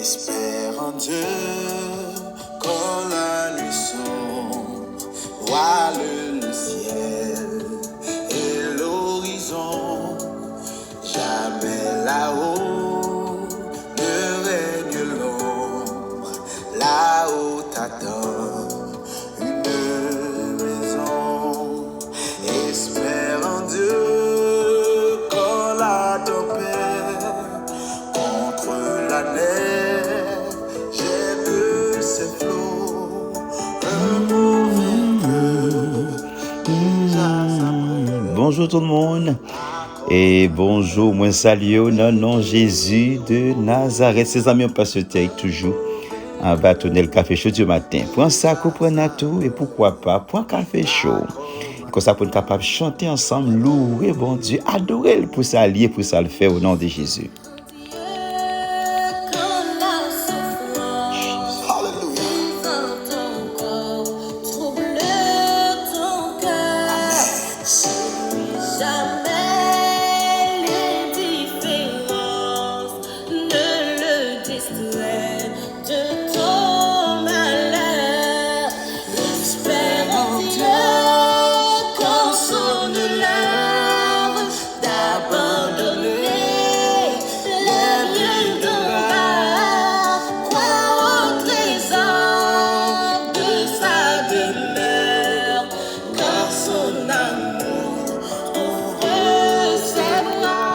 Espère en Dieu quand la nuit sombre voile le ciel et l'horizon. Jamais là-haut ne règne l'ombre, là-haut t'attend une maison. Espère en Dieu quand la tempête contre la neige jette ses flots, un mauvais déjà s'apprête. Bonjour tout le monde et bonjour, moi salue au nom Jésus de Nazareth. Ses amis, on passe le temps toujours en bâtonnet le café chaud du matin. Prends ça, prends tout et pourquoi pas, prends café chaud. Comme ça, pour être capable de chanter ensemble, louer bon Dieu, adorer pour ça, lier pour ça le faire au nom de Jésus.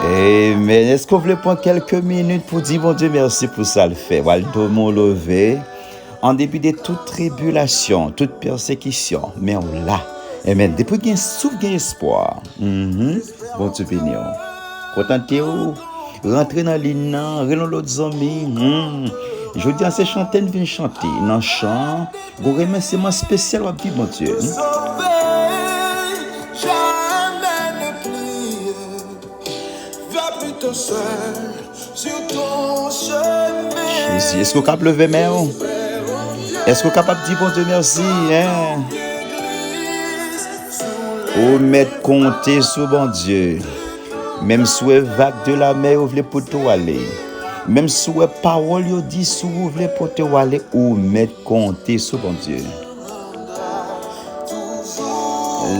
Amen. Est-ce qu'on voulait prendre quelques minutes pour dire, bon Dieu, merci pour ça le fait. Voilà, tout mon levé, en dépit de toute tribulation, toute persécution, mais on l'a. Amen. Depuis qu'il y a souffle, il y a espoir. Bon Dieu béni. Contentez-vous, rentrez dans l'île, rentrez l'autre amis. Je dis à ces chanteurs, viennent chanter. Dans le chant, vous remerciement spécial, on dit, bon Dieu. Seul sur ton chemin. Jésus, est-ce que vous êtes capable de lever main? Est-ce que vous êtes capable de dire bon Dieu merci? Ou mettre compter sur bon Dieu. Même sous les vagues de la mer, vous voulez pour tout aller. Même sous les paroles, vous dites sous vous voulez pour tout aller. Ou mettre compter sur bon Dieu.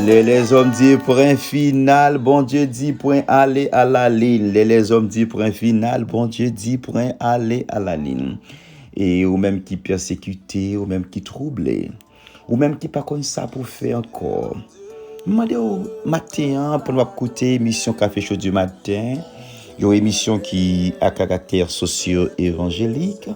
Les hommes disent pour un final, bon Dieu dit pour un aller à la ligne. Les hommes disent pour un final, bon Dieu dit pour un aller à la ligne. Et ou même qui persécuté, ou même qui troublé, ou même qui pas comme ça pour faire encore. Demandez au matin pour nous écouter émission Café Chaud du matin. Une émission qui a caractère socio-évangélique.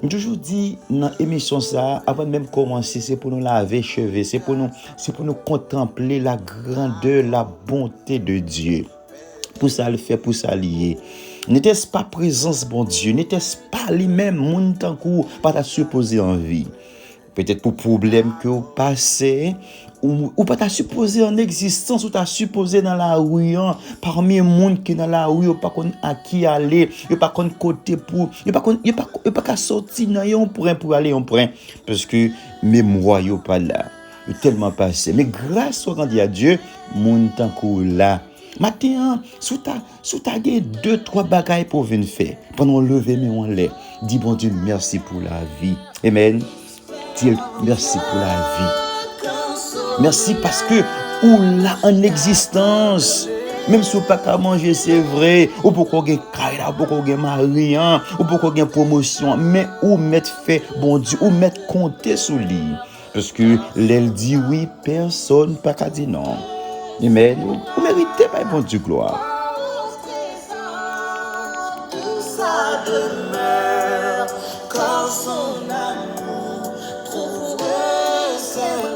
Je toujours dit dans l'émission ça, avant de même commencer, c'est pour nous laver cheveux, c'est pour nous contempler la grandeur, la bonté de Dieu. Pour ça le faire, pour ça lier. N'était-ce pas présence bon Dieu, n'était-ce pas lui-même mon tant qu'on pas ta supposé en vie. Peut-être pour problème que vous passez, ou pas ta supposé en existence, ou ta supposé dans la rue, parmi les gens qui dans la rue, ou pas qu'on à qui aller, ou pas qu'on côté pour, ou pas qu'à sortir dans un point pour aller un point, parce que mémoire yo pas là, tellement passé. Mais grâce au grand Dieu, mon temps qu'on là. Matin, sous ta 2-3 bagailles pour venir faire, pendant lever mais on l'air, dis bon Dieu merci pour la vie. Amen. Dis merci pour la vie. Merci parce que ou là en existence, même si vous pas qu'à manger, c'est vrai, ou pour qu'on gagne carrière, ou pour qu'on gagne mari, ou pour qu'on gagne promotion, mais ou mettre fait, bon Dieu, ou mettre compter sur lui. Parce que l'elle dit oui, personne pas qu'à dire non. Amen. Vous méritez pas bon Dieu gloire.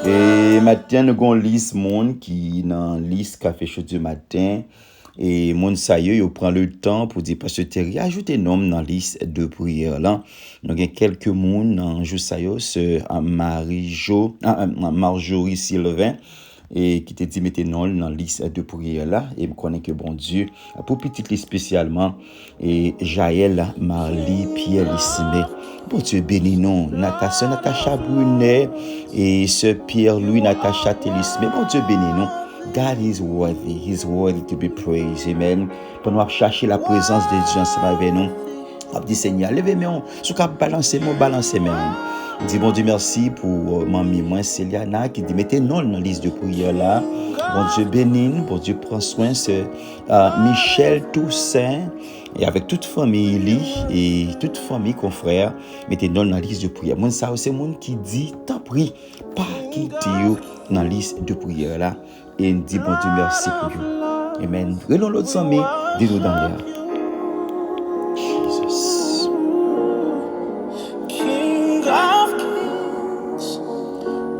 Et matin, nous avons une liste monde qui dans liste Café Chaud du matin. Et mon sayo, yo prend le temps pour dire parce que Terry ajouté nom dans la liste de prière là. Nous avons quelques monde dans jour sayo, c'est Marjorie Sylvain. Et qui te dit mettez non dans la liste de prière là et me connaît que bon Dieu pour petite liste spécialement et Jaël Marly Pierre Lissimé bon Dieu béni non Natacha Brunet et ce Pierre Louis Natacha Télismé bon Dieu béni non God is worthy to be praised amen pour nous chercher la présence de Dieu ensemble avec nous On dit Seigneur, levez-moi, sous cap balancer même. Dis bon Dieu merci pour mamie moi Céliana qui dit mettez non dans la liste de prière là. Bon Dieu bénisse, bon Dieu prend soin c'est Michel Toussaint et avec toute famille et toute famille confrère mettez non dans la liste de prière. Moi ça c'est monde qui dit tant prie pas quitter dans la liste de prière là et dit bon Dieu merci pour vous. Amen. Relons l'autre ami, dis-nous dans l'air. Jesus.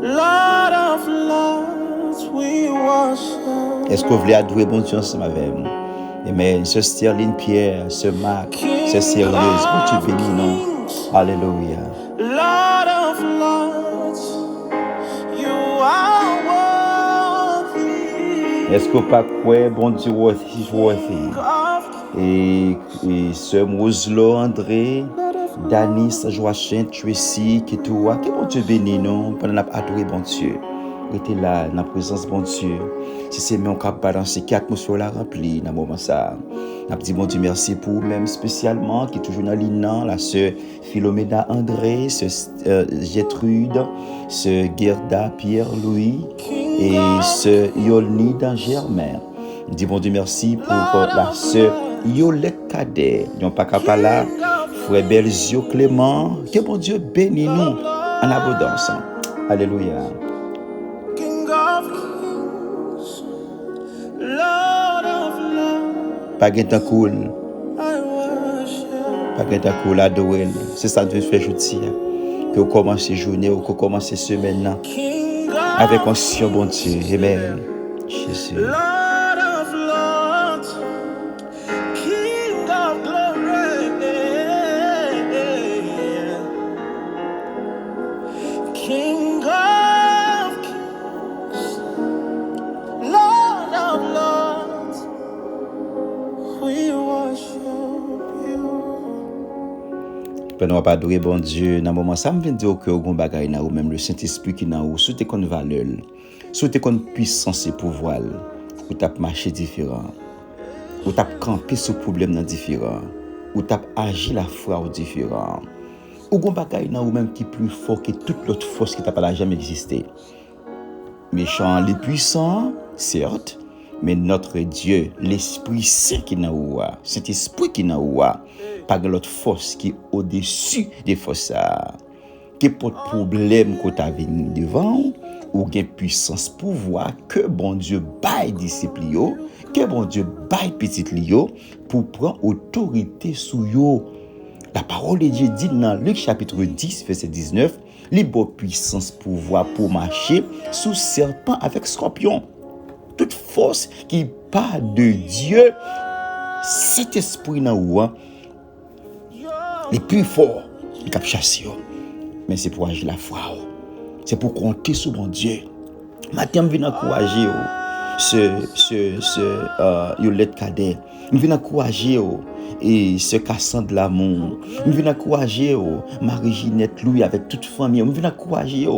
Lord of Lords, we worship. Est-ce que vous voulez adorer bon Dieu ensemble avec moi? Amen. Ce Sterling Pierre, ce Marc, ce Sérieuse, bon Dieu béni, non? Alléluia. Lord of Lords, you are worthy. Est-ce que vous pas croire bon Dieu worthy? Et ce Roselo André, Danis, Joachim, Tracy, qui tout, que bon Dieu béni, non? Pendant qu'on a adoré bon Dieu. Était là, dans la présence bon Dieu. Si c'est mon cap balancer, qui atmosphère la remplie dans le moment ça. On a dit bon Dieu merci pour même spécialement qui est toujours dans l'île, la sœur Philomena André, ce Gertrude, ce Gerda Pierre-Louis et ce Yolni Germain. On dit bon Dieu merci pour la sœur Yolette Cadet. Ils n'ont pas qu'à là, frère Belzio Clément. Que bon Dieu bénisse nous en abondance. Alléluia. Pas de temps cool. Pas de temps cool à adorer. C'est ça que je fais aujourd'hui. Que vous commencez la journée ou que vous commencez la semaine avec un si bon Dieu. Amen. Jésus. Pendant qu'on adorer bon Dieu, dans le moment ça me vient dire que on bagaille na ou même le Saint-Esprit qui na ou souhaiter qu'on valeur, souhaiter qu'on puissance et pouvoir, ou t'a marcher différent, ou t'a camper sur problème dans différent, ou t'a agir la foi ou différent. Ou on bagaille na ou même qui plus fort que toute l'autre force qui t'a pas jamais existé. Méchant les puissants, certes, mais notre Dieu, l'Esprit Saint qui na ou, cet esprit qui na ou, pas de l'autre force qui est au-dessus des forces qui pas de problème que tu as venu devant ou qui puissance pouvoir que bon Dieu baille disciple yo, que bon Dieu baille petit yo pour prendre autorité sur yo. La parole de Dieu dit dans Luc chapitre 10 verset 19, libre puissance pouvoir pour marcher sous serpent avec scorpion. Toute force qui part de Dieu, cet esprit dans ou les plus forts, les cap chasser. Mais c'est pour agir la foi. C'est pour compter sur mon Dieu. Maintenant, je viens encourager Yolette Cadet. Je viens encourager et ce cassant de l'amour. Je viens encourager Marie-Ginette Louis avec toute famille. Je viens encourager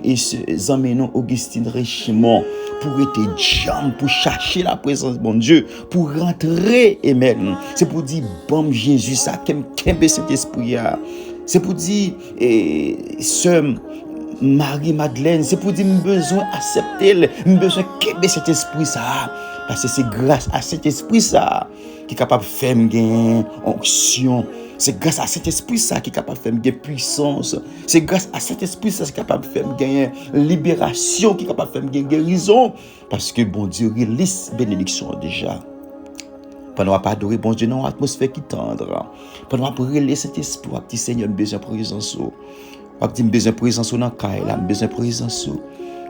et ce Zamenon Augustine Richemont pour être jam, pour chercher la présence de mon Dieu, pour rentrer, amen. C'est pour dire, bon Jésus, ça, qu'aime cet esprit. C'est pour dire, ce Marie-Madeleine, c'est pour dire, besoin d'accepter, besoin de cet esprit, ça. Parce que c'est grâce à cet esprit, ça, qui est capable de faire gagner onction. C'est grâce à cet esprit, ça, qui est capable de faire gagner puissance. C'est grâce à cet esprit, ça, qui est capable de faire gagner libération, qui est capable de faire gagner guérison. Parce que bon Dieu release bénédiction déjà. Pendant qu'on adorer bon Dieu dans l'atmosphère qui tendre. Pendant qu'on relayer cet esprit, petit Seigneur, besoin de présence. On dit besoin de présence dans le caille là, besoin de présence.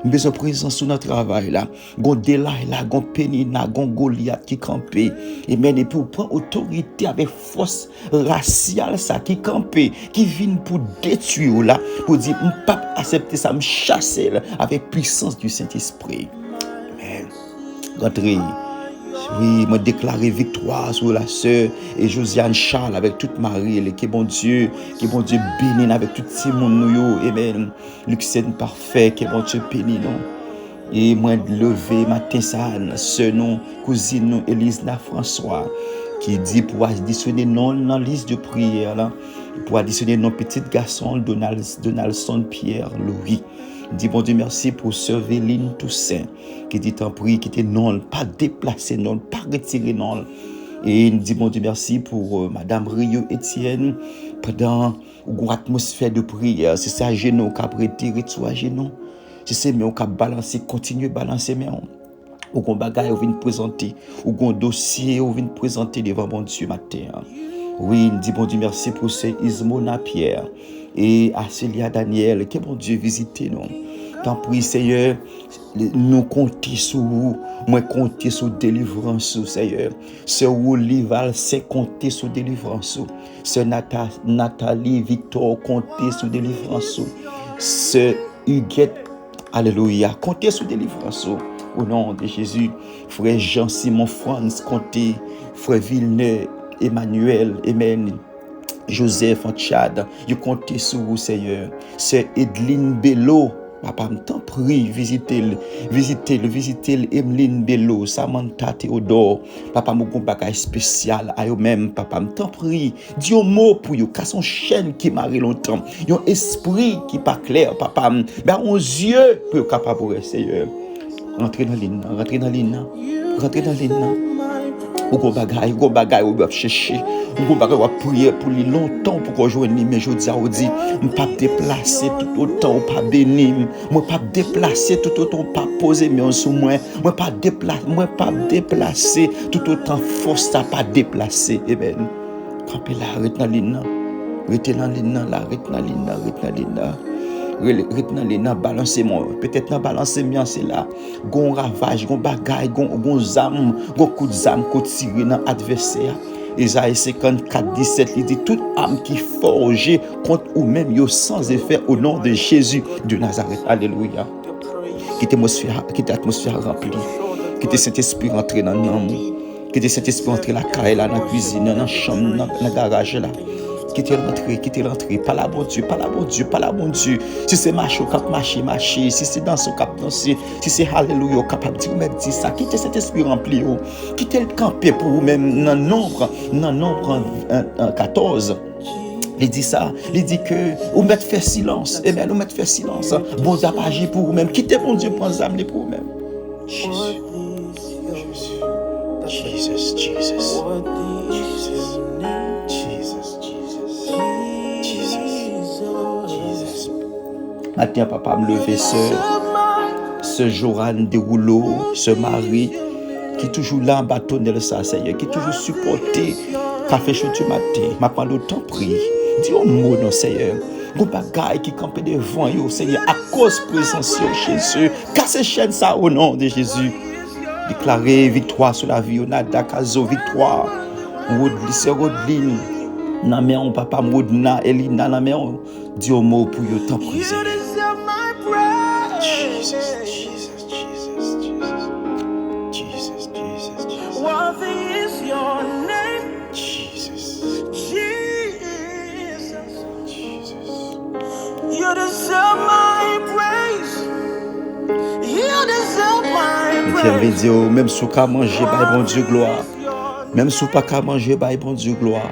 Besoin de présence sur notre travail là. Gon Delaï là, gon Pénina, gon Goliath qui campé. Et même et pour prendre autorité avec force raciale ça qui campé, qui vient pour détruire là, pour dire on pas accepter ça, me chasser là, avec puissance du Saint-Esprit. Amen. Rentrez. Oui, m'a déclaré victoire sur la sœur et Josiane Charles avec toute Marie, qui bon Dieu béni avec tout ces monde yo, amen. Luxène parfait, qui bon Dieu béni non. Et moi lever matin ça, sœur nous, cousine nous Élise na François, qui dit pour additionner non dans la liste de prière là, pour additionner non petit garçon Donaldson Pierre Louis. Dis bon Dieu merci pour sœur Véline Toussaint qui dit en prière qui était non pas déplacé non pas retiré non. Et dis bon Dieu merci pour madame Rio Etienne pendant une atmosphère de prière. C'est ça genou qui a prêté retour genou. C'est ça mais on a balancer continuer balancer mais ou gon bagay ou vient présenter ou gon dossier ou vient présenter devant bon Dieu matin. Oui, dis bon Dieu merci pour ce Ismona Pierre et Acélia Daniel que bon Dieu visiter nous. Tant prie Seigneur, nous compter sur vous, moi compter sur délivrance Seigneur. Sœur Olival c'est compter sur délivrance. Sœur Nathalie Victor compter sur délivrance. Sœur Huguette alléluia, compter sur délivrance. Au nom de Jésus, frère Jean-Simon France compter, frère Villeneuve Emmanuel, Amen. Joseph en Tchad, je compte sur vous, Seigneur. C'est Edeline Bello. Papa, m'en prie, visitez-le, Emeline Bello, Samantha Théodore. Papa, mon bagage spécial à eux-mêmes. Papa, m'en prie, dis un mot pour eux, car son chaîne qui marie longtemps. Un esprit qui pas clair, papa. Ben, on yeux pour capable, Seigneur. Rentrez dans l'île, rentrez dans l'île. Ou go bagay ou chercher ou go bagay ou prier pour lui longtemps pour qu'on joigne mais je dis pas déplacer tout autant ou pas bénir moi pas déplacer tout autant pas poser mais sous moi pas déplacer tout autant force ça pas déplacer et ben camper là rete dans l'île retenant les nan balancer moi peut-être nan balancer bien c'est là gon ravage gon bagay gon zam gon coup de zam ko tirer dans adversaire. Isaïe 54:17 il dit toute âme qui forge contre ou même yo sans effet au nom de Jésus de Nazareth. Alléluia. Qui atmosphère remplie, qui Saint-Esprit rentrer dans nous, qui Saint-Esprit rentrer la caille là dans la cuisine dans la chambre dans le garage là. Qui t'est rentré, pas la bon Dieu. Si c'est marcher, si c'est danser, danser, si c'est alléluia, capable de dire ça, qui t'est cet esprit rempli, qui t'est le campé pour vous-même, dans nombre 14. Il dit ça, il dit que vous mettez faire silence, et bien nous mettez faire silence, bon Dieu pas agir pour vous-même, quittez bon Dieu pour nous amener pour vous-même. Jesus. Matin, papa me lever ce Joran de Rouleau, ce mari qui est toujours là en bâtonnel ça, Seigneur, qui est toujours supporté, café chaud du matin. Ma parole autant prie. Dis au mot, non, Seigneur. Mon bagaille qui campait devant yo, Seigneur, à cause présence chez eux. Casse chaîne ça au nom de Jésus. Déclarer victoire sur la vie, on a Dakazo, victoire. C'est Rodline. Na mère on papa Modna Elina na mère dis au mot pour yo temps priser. Jesus. Worthy is your name. Jesus. You deserve my praise. You deserve my praise. Même si vous ne manger, bon Dieu gloire. Même si vous ne pas manger, bon Dieu gloire.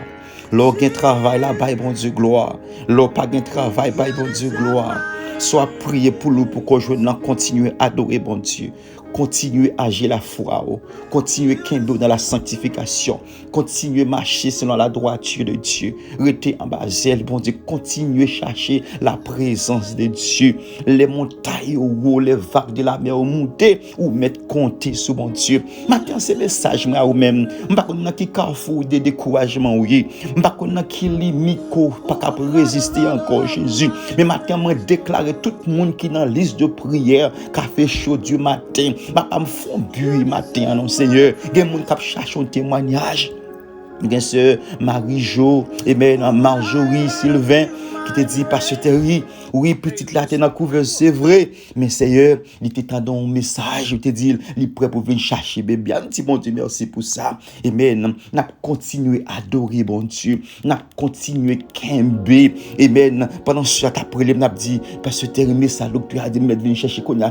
L'on gain travail là, bon Dieu gloire. L'on pas gain travail, bon Dieu gloire. Soit prier pour nous pour que je continue à adorer bon Dieu. Continuez à agir la foi, continuez à dans la sanctification, continuez à marcher selon la droiture de Dieu, restez en bas, bon Dieu, continuez à chercher la présence de Dieu, les montagnes ou les vagues de la mer ou monter ou mettre compter sur bon Dieu. Maintenant, c'est message moi ou même, m'pa connait qui carrefour de découragement oui, m'pa connait qui limite pas capable résister encore Jésus. Mais maintenant, moi déclarer tout le monde qui dans liste de prière, café chaud du matin. Papa me font buer matin non Seigneur. Il y a des gens qui cherchent un témoignage. Bien sûr, Marie-Jo, et bien Marjorie Sylvain, qui te dit, Pasteur Terry, Oui, petite là, t'es dans couveuse, c'est vrai. Mais Seigneur, il t'a donné un message, il te dit, il est prêt pour venir chercher bébé. Un petit bon Dieu, merci pour ça. Amen. N'a continué à adorer, bon Dieu. N'a continué kembe. Amen. Pendant ce temps, après, n'a dit, parce que t'es remis ça, donc tu as dit, venir chercher, qu'on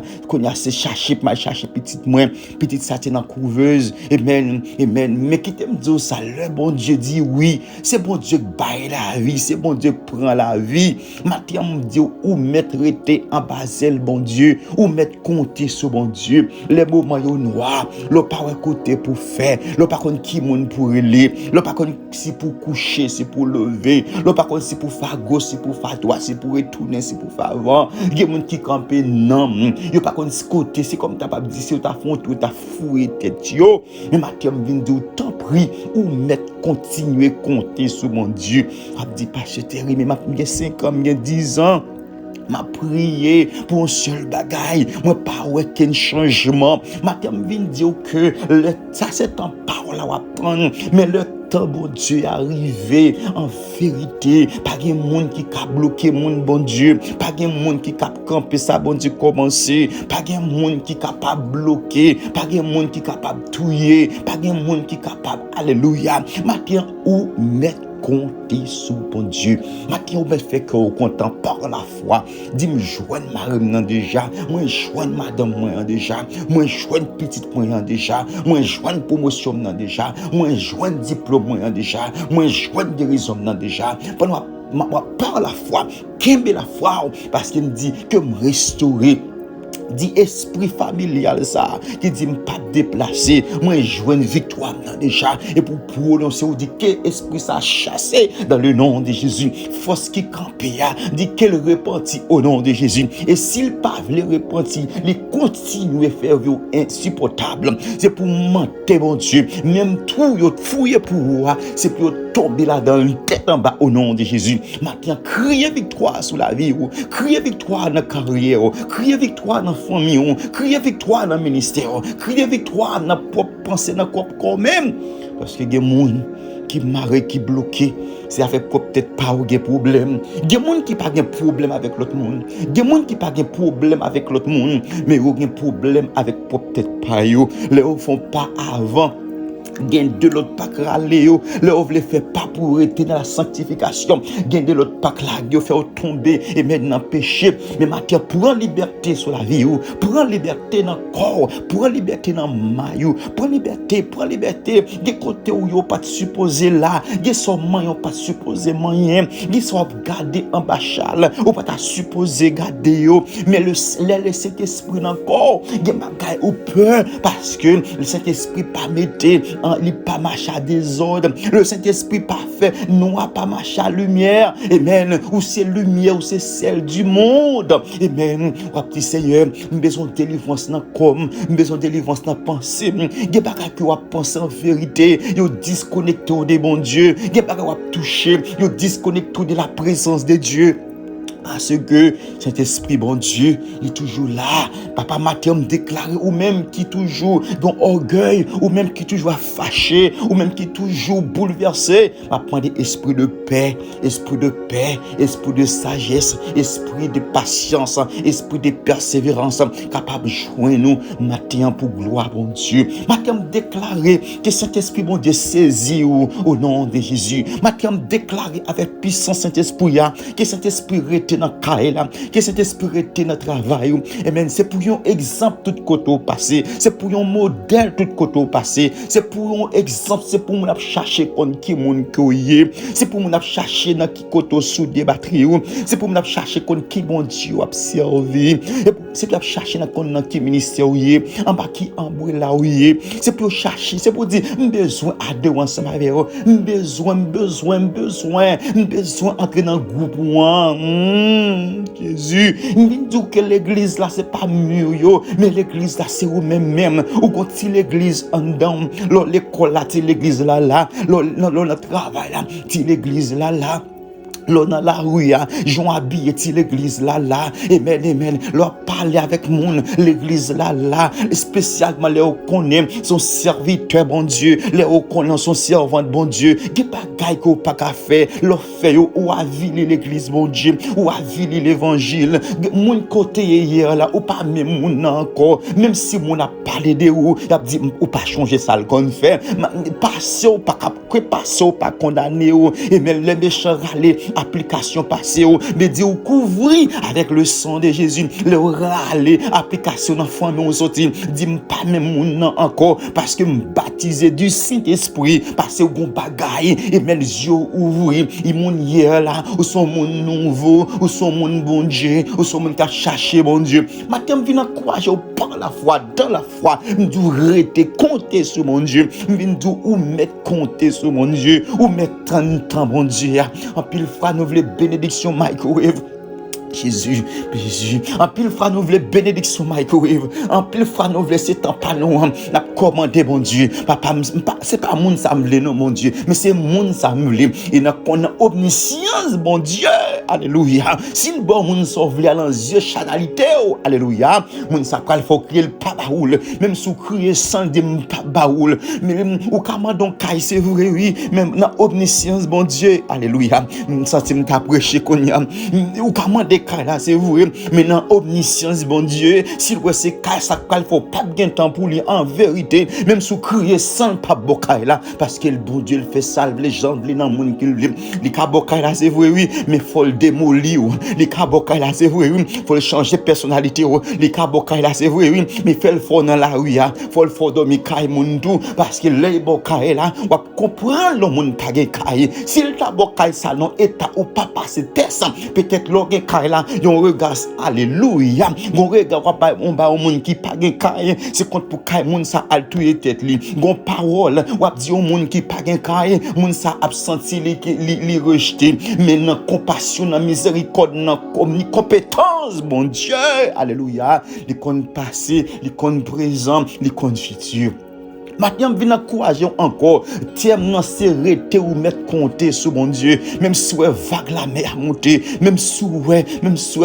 a se chercher, mal chercher petite moins, petite ça, t'es dans couveuse. Amen. Amen. Mais qui t'aime dire ça, le bon Dieu dit oui. C'est bon Dieu qui baille la vie. C'est bon Dieu qui prend la vie. Maintenant, on me dit, ou mettre été en basel, bon Dieu, ou mettre compter sur bon Dieu. Les moments noirs, le pas côté pour faire, le pas contre qui monde pour aller, le pas contre si pour coucher, c'est pour lever, le pas contre si pour faire gauche, c'est pour faire droite, c'est pour retourner, c'est pour faire avant. Il y a des gens qui campent non, il y a pas contre ce côté, c'est comme t'as pas dit, c'est ta fond, t'as fouillé tête yo. Mais maintenant, on vient de t'en prie, ou mettre continuer compter sur mon Dieu. On dit pas je t'ai mais m'a 5 ans, 10 ans. M'a prié pour un seul bagaille. Moi, pas aucun changement. Ma me vient dire que ça c'est un parole à prendre. Mais le temps, bon Dieu, est arrivé. En vérité, pas de monde qui a bloqué mon bon Dieu. Pas de monde qui a campé ça, bon Dieu, commencer. Pas de monde qui est capable de bloquer. Pas de monde qui est capable de tuer. Pas de monde qui est capable, alléluia. Maintenant, où mettre compter sur bon Dieu. Maintenant, on me fait que vous content par la foi. Dis-moi, joigne ma reine déjà. Moi, joigne madame moi déjà. Moi, joigne petite moi déjà. Moi, joigne promotion déjà. Moi, joigne diplôme moi déjà. Moi, joigne guérison déjà. Pendant par la foi, qu'aime la foi, parce qu'il me dit que me restaurer. Dit esprit familial ça qui dit pas déplacer moi jouer une victoire déjà et pour prononcer ou dit que esprit ça chassé dans le nom de Jésus force qui campé dit qu'elle repentit au nom de Jésus et s'il pas veut repentir il continue à faire vivre insupportable c'est pour mentir mon Dieu même tout yo fouiller pour c'est pour tomber là dans la tête en bas au nom de Jésus maintenant crier victoire sur la vie ou crier victoire dans la carrière crier victoire dans famille, crier victoire dans le ministère, crier victoire dans la propre pensée, dans le propre corps même. Parce que il y a des gens qui marrent, qui bloquent, c'est avec peut-être pas de problème. Il y a des gens qui n'ont pas de problème avec l'autre monde. Il y a des gens qui n'ont pas de problème avec l'autre monde, mais ils ont un problème avec peut-être pas eux. Ils ne font pas avant. Gain de l'autre pas râler yo le veut faire pas pour être dans la sanctification gain de l'autre pas là yo faire tomber et mettre dans péché mais maintenant prend liberté sur la vie ou prend liberté dans corps prend liberté dans maillot prend liberté des côtés où yo pas supposé là des sommes yo pas supposé moyen des sont garder en bachal ou pas supposé garder yo mais le Saint-Esprit dans corps des bagaille ou peur parce que le Saint-Esprit pas mettre il pas marcher à désordre. Le Saint-Esprit parfait, nous pas marcher à lumière. Amen. Ou c'est lumière, ou c'est celle du monde. Amen. Oh, petit Seigneur, nous besoin de délivrance dans comme, nous besoin de délivrance dans pensée. Il y a pas que vous pensez en vérité, vous disconnecté de bon Dieu. Il y a pas que vous toucher, vous disconnecté de la présence de Dieu. Parce que Saint-Esprit, bon Dieu, il est toujours là. Papa Mathieu me déclare, ou même qui toujours dans orgueil, ou même qui toujours fâché, ou même qui toujours bouleversé. Va prendre esprit de paix, esprit de sagesse, esprit de patience, esprit de persévérance, capable de joindre nous matin pour gloire, bon Dieu. Mathieu me déclarer que Saint-Esprit, bon Dieu, saisi au nom de Jésus. Mathieu me déclarer avec puissance Saint-Esprit, que Saint-Esprit rete dans caille là que cet esprit était dans travail et c'est pour un exemple tout côté au passé c'est pour un modèle tout côté au passé c'est pour un exemple c'est pour mon chercher kon qui moun koyé c'est pour mon chercher dans qui côté sous des batteries c'est pour mon chercher kon qui bon Dieu a servi c'est pour chercher dans qui ministère en bas qui embrella c'est pour chercher c'est pour dire besoin à deux ensemble avec besoin entrer dans groupe Jésus, il dit que l'église là c'est pas mieux yo, mais l'église là c'est vous même ou quand si l'église en dedans, l'école là, l'église là, le travail là, l'église là. Là dans la rue, j'ont habillé l'église là, amen, leur parler avec moun, l'église là, spécialement les connaît son serviteur, bon Dieu, les connaît son servant, bon Dieu, qui bagay ko pas ka faire, leur fait ou avili l'église, bon Dieu, ou avili l'évangile, moun côté hier là, ou pas même moun encore, même si moun a parlé de ou, y a dit ou pas changer ça le qu'on fait, passer ou pas passer ou pas condamner ou, et même les méchants râler application passée mais dit ou couvrir avec le sang de Jésus le râler application dans famille on sorti dit pas même moun encore parce que me baptisé du Saint-Esprit parce que gon bagaille et même les yeux ouverts et moun hier là ou son moun nouveau ou son moun bon Dieu ou son moun qui a cherché bon Dieu matin vient encourager par la foi dans la foi nous rester compter sur mon Dieu nous ou mettre compter sur mon Dieu ou mettre 30 ans bon Dieu en pile fois nous voulons bénédiction microwave Jésus, en pile fois nous voulons bénédiction microwave, en pile fois nous voulons c'est temps pas nous n'a commandé bon Dieu, papa c'est pas moun ça me non mon Dieu, mais c'est moun ça me et n'a qu'on a omniscience bon Dieu, alléluia. Si le bon moun sauve les yeux chanalité, alléluia, moun ça il faut crier le pas baoul, même sous crier sans de pas baoul, mais ou comment donc caille c'est vrai oui, même dans omniscience bon Dieu, alléluia. Sentiment t'a prêcher qu'on y a ou comment là c'est vrai mais dans omniscience bon Dieu s'il voit c'est ça il faut pas bien temps pour lui en vérité même sous crier sans pas bocaille là parce que le bon Dieu il fait salve les gens dans monde qui les cabocaille là c'est vrai oui mais faut le démolir les cabocaille là c'est vrai oui faut le changer personnalité les cabocaille là c'est vrai oui mais fait le fort dans la rue faut le fort dormir caille monde tout parce que les bocaille là on va comprendre le monde pas caille s'il ta bocaille ça non état ou pas passer test peut-être l'orgue là yon regard alléluia gon regard on ba au monde qui pas gen caille c'est compte pour caille monde ça al touyer tête li gon parole ou dit au monde qui pas gen caille monde ça absenti li rejeter mais dans compassion dans miséricorde dans compétence bon Dieu alléluia li kon passé li kon présent li kon futur. Maintenant, viens encourager encore. Tiens, non, c'est rester ou mettre compter sur mon Dieu. Même si ouais, vague la mer monter. Même si ouais,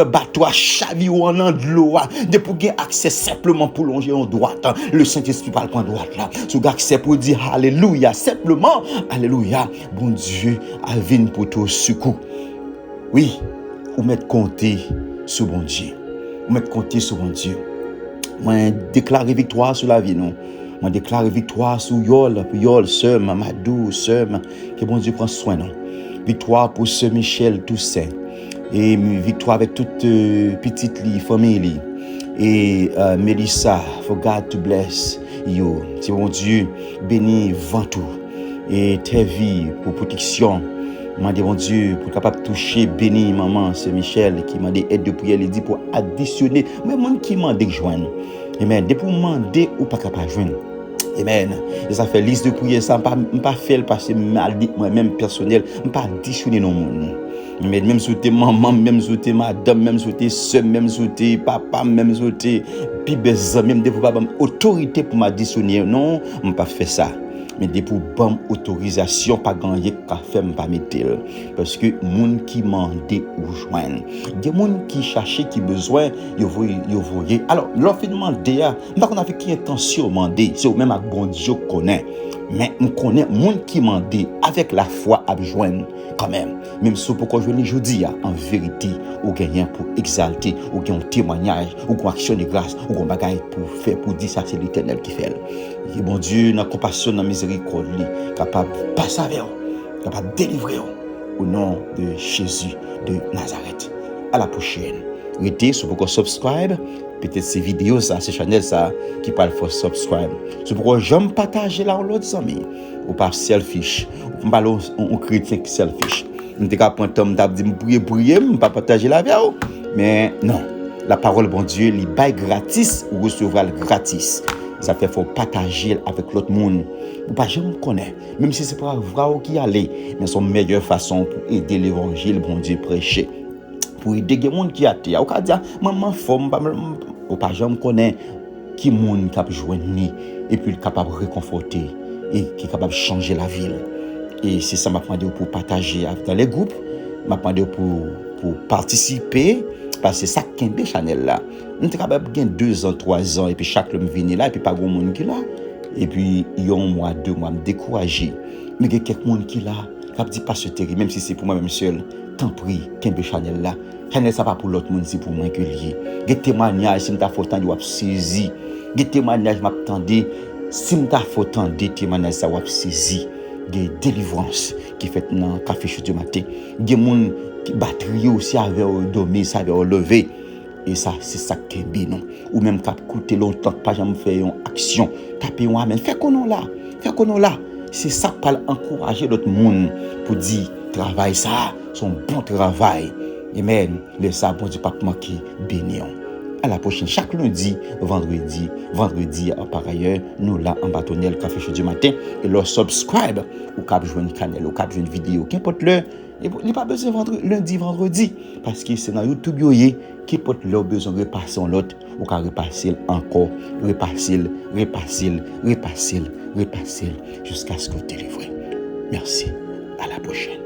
bateau à chavir ou en de l'eau. De pour gagner accès simplement pour longer en droite. Le Saint-Esprit parle pas en droite là. Sous accès pour dire alléluia. Simplement, alléluia. Bon Dieu, a venu pour ton secours. Oui, ou mettre compter sur mon Dieu. Ou mettre compter sur mon Dieu. Moi, déclarer victoire sur la vie, non. Moi déclare victoire sur Yol, sœur Mamadou, sœur, que bon Dieu prend soin, non. Victoire pour sœur Michel Toussaint. Et victoire avec toute petite famille. Et Melissa, for God to bless you. Si bon Dieu bénit Ventoux. Et tes vies pour protection. M'a dit bon Dieu pour capable toucher béni maman c'est Michel qui m'a dit aide de prière il dit pour additionner mais monde qui m'a dit joindre amen de pour demander ou pas capable joindre amen et ça fait liste de prière ça pas faire parce que mal dit moi même personnel pas additionner non monde mais même souhaiter maman même souhaiter madame même souhaiter sœur même souhaiter papa même souhaiter pibes même de pour pas autorité pour m'additionner non on pas faire ça. Mais des pour bonne autorisation pas gagner qu'a fait pas mettre parce que monde qui mandé ou joindre des monde qui chercher qui besoin yo voyez alors l'offre demander pas qu'on avec qui intention demander c'est même avec bon Dieu connaît mais on connaît monde qui mandé avec la foi à joindre quand même si pourquoi je ne dis en vérité ou gagner pour exalter ou gagner un témoignage ou une action de grâce ou un bagage pour faire pour dire ça c'est l'Éternel qui fait et bon Dieu dans compassion dans miséricorde capable passer avec vous capable délivrer au nom de Jésus de Nazareth. À la prochaine. Restez sur pourquoi subscribe peut-être ces vidéos ça ces channels ça qui parle faut subscribe c'est pourquoi j'aime partager là l'autre amis ou pas selfish ou pas on critique selfish on te prend temps t'a dit prier pas partager la vidéo mais non la parole bon Dieu li bail gratis ou recevoir gratis ça fait faut partager avec l'autre monde ou pas je me connais même si c'est pas vrai qui aller mais son meilleure façon pour aider l'évangile bon Dieu prêcher pour aider les gens qui athée ou ka dire maman forme ou pas je me connais qui monde cap joindre et puis capable réconforter et qui capable changer la ville et c'est ça m'a demandé pour partager dans les groupes m'a demandé pour participer parce que ça Kembe Chanel là. On était capable de 2 ans, 3 ans et puis chaque homme vient là et puis pas grand monde qui là. Et puis il y a un mois, 2 mois me décourager. Mais il y a quelques monde qui là, qui dit pas ce terrible même si c'est pour moi même seul. Tant pis, Kembe Chanel là. Chanel ça pas pour l'autre monde, c'est pour moi que lié. Des témoignages si m'ta faut tendre ou saisi. Des témoignages m'attendais si m'ta faut tendre des témoignages ça ou saisi. Des délivrances qui fait dans café chaud du matin. Des monde qui batterie aussi avec dormir, ça avec lever. Et ça c'est ça qui est bien non. Ou même cap coûter longtemps pas jamais faire une action, taper un amen. Fait qu'on là. C'est ça qui parle encourager l'autre monde pour dire travail ça, son bon travail. Amen. Les ça bon Dieu pas manquer béni. À la prochaine, chaque lundi, vendredi, par ailleurs, nous là en bâtonnel café chaud du matin et leur subscribe ou cap joindre canal ou cap joindre vidéo qu'importe l'heure. Il n'y a pas besoin lundi, vendredi parce que c'est dans YouTube qui peut leur besoin de repasser l'autre ou qu'à repasser encore, repasser jusqu'à ce que vous délivrez. Merci. À la prochaine.